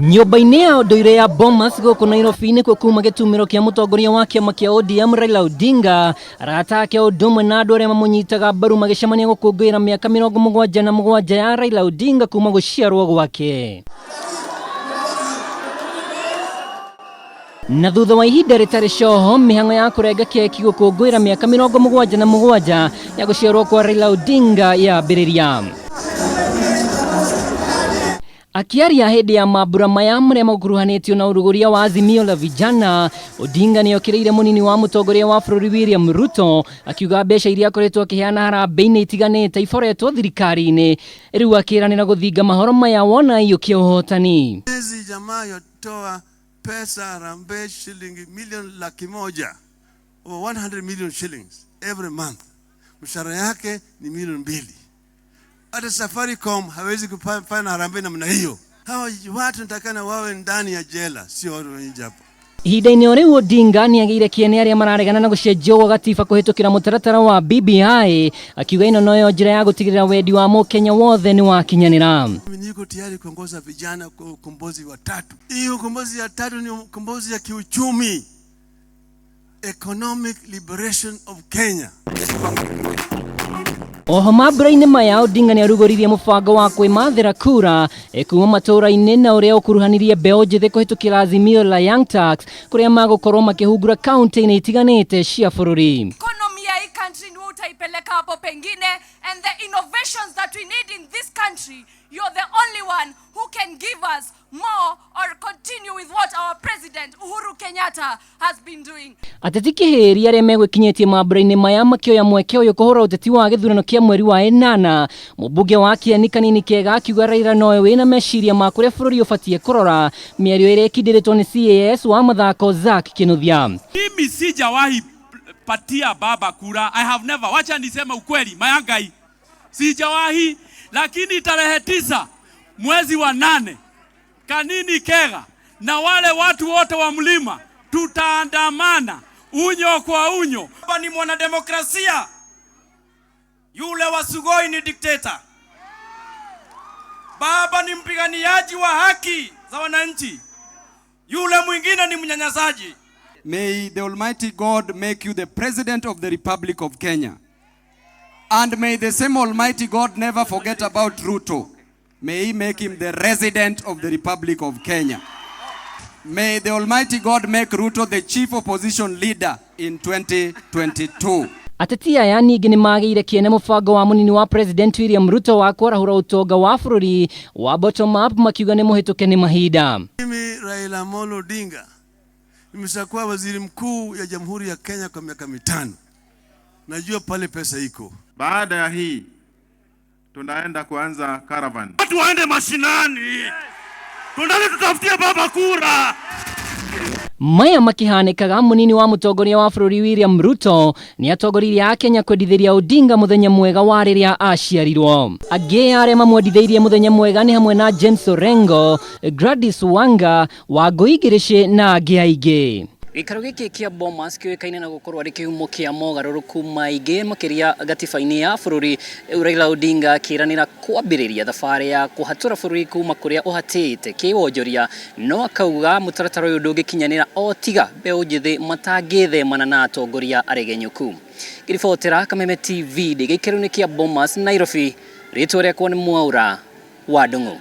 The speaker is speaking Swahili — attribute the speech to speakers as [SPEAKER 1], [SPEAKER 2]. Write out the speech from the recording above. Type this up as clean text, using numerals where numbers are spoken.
[SPEAKER 1] Nyumba-ini ya unduire ya Bomas guku Nairobi ni kuuma gitumiro kia Mutongoria wa kiama kia ODM Raila Odinga, arata ake undu umwe na andu aria mamunyitaga mbaru magicemania gukunguira miaka 77 ya Raila Odinga kuuma guciarwo gwake. Na thutha wa ihinda ritari coho, mihango ya kurenga keki gukunguira miaka 77 ya guciarwo kwa Raila Odinga ya biriria. Akiaria hindi ya mambura maya maria makuruhanitio na uruguria wa azimio la vijana, Odinga niokireire munini wa mutongoria wa bururi William Ruto, akiuga mbeca iria akoretwo akiheana harambee-ini itiganite iforetwo thirikari-ini, riu akiranira guthinga mahoro maya wona iyukia uhotani.
[SPEAKER 2] Hizi jamaa yotoa pesa harambee shilingi milioni 100,000 or 100 million shillings every month. Mshahara yake ni milioni 2. Hata Safaricom hawezi kufanya harambee namna hiyo. Hawa watu natakana wawe ndani ya jela, sio watu wenye hapa.
[SPEAKER 1] Ihinda-ini riu Odinga niagire kiene aria mararegana na gucenjio gwa gatiba kuhitukira mutaratara wa BBI, akiuga ino noyo njira ya gutigirira wendi wa Mukenya wothe ni wakinyanira.
[SPEAKER 2] Mimi niko tayari kuongoza vijana kwa ukombozi wa tatu. Hii ukombozi ya tatu ni ukombozi ya kiuchumi, economic liberation of Kenya.
[SPEAKER 1] Oho mambura-ini maya Odinga niarugoririe mubango wa kwimathira kura kuuma matura-ini na uria ukuruhanirie mbeu njithi kuhitukira azimio la young tax kuria magukorwo makihungura kaunti-ini itiganite cia bururi.
[SPEAKER 3] Economy ya hii country ndio utaipeleka hapo pengine, and the innovations that we need in this country, you're the only one who can give us more or continue with what our president Uhuru Kenyatta has been doing.
[SPEAKER 1] Ateti kihiri aria megwikinyetie mambura-ini maya makioya mweke uyu kuhura uteti wa githurano kia mweri wa enana, mubunge wa kieni kanini kega akiuga Raila noe wina meciria ma kuria bururi ubatie kurora miario iria ikindiritwo ni CAS wa mathako Zack Kinuthia.
[SPEAKER 4] Mimi sijawahi patia baba kura, I have never. Wacha niseme ukweli, mayangai sijawahi, lakini tarehe 9 mwezi wa 8 kanini kega na wale watu wote wa mlima tutaandamana unyo kwa unyo.
[SPEAKER 5] Baba ni mwanademokrasia, yule wa Sugoi ni dikteta. Baba ni mpiganiaji wa haki za wananchi, yule mwingine ni mnyanyasaji.
[SPEAKER 6] May the Almighty God make you the President of the Republic of Kenya. And may the same Almighty God never forget about Ruto. May he make him the resident of the Republic of Kenya. May the Almighty God make Ruto the chief opposition leader in 2022.
[SPEAKER 1] Ateti aya ningi ni magiire kiene mubango wa munini wa President William Ruto wa kwarahura utonga wa bururi wa bottom up, makiuga ni muhituke ni mahinda.
[SPEAKER 2] Mimi Raila Odinga nimeshakuwa waziri mkuu ya Jamhuri ya Kenya kwa miaka 5. Najua pale pesa iko.
[SPEAKER 7] Baada ya hii tunaenda kuanza caravan.
[SPEAKER 5] Watu waende mashinani, tunataka tutafutie baba kura.
[SPEAKER 1] Maya makihanikaga munini wa mutongoria wa bururi William Ruto ni atongoririe a Kenya kwendithiria Odinga muthenya mwega wa riria aciarirwo. Angi aria mamwenditheirie muthenya mwega ni hamwe na James Orengo, Gladys Wanga, Wanguigirishi na angi aingi. Gikaro giki kia Bomas kioikaine na gukorwo ari kihumo kia ugaruruku maingi makiria gatiba-ini ya bururi. Raila Odinga akiranira kwambiriria thabari ya kuhatura bururi kuma kuria uhatite kiwonjoria, no akauga mutaratara uyu ndungikinyanira o tiga mbeu njithi matangithemana na atongoria aregenyuku. Giribotera Kameme TV gikaro-ini kia Bomas Nairobi, ritwa riakwa ni Mwaura wa Ndungu.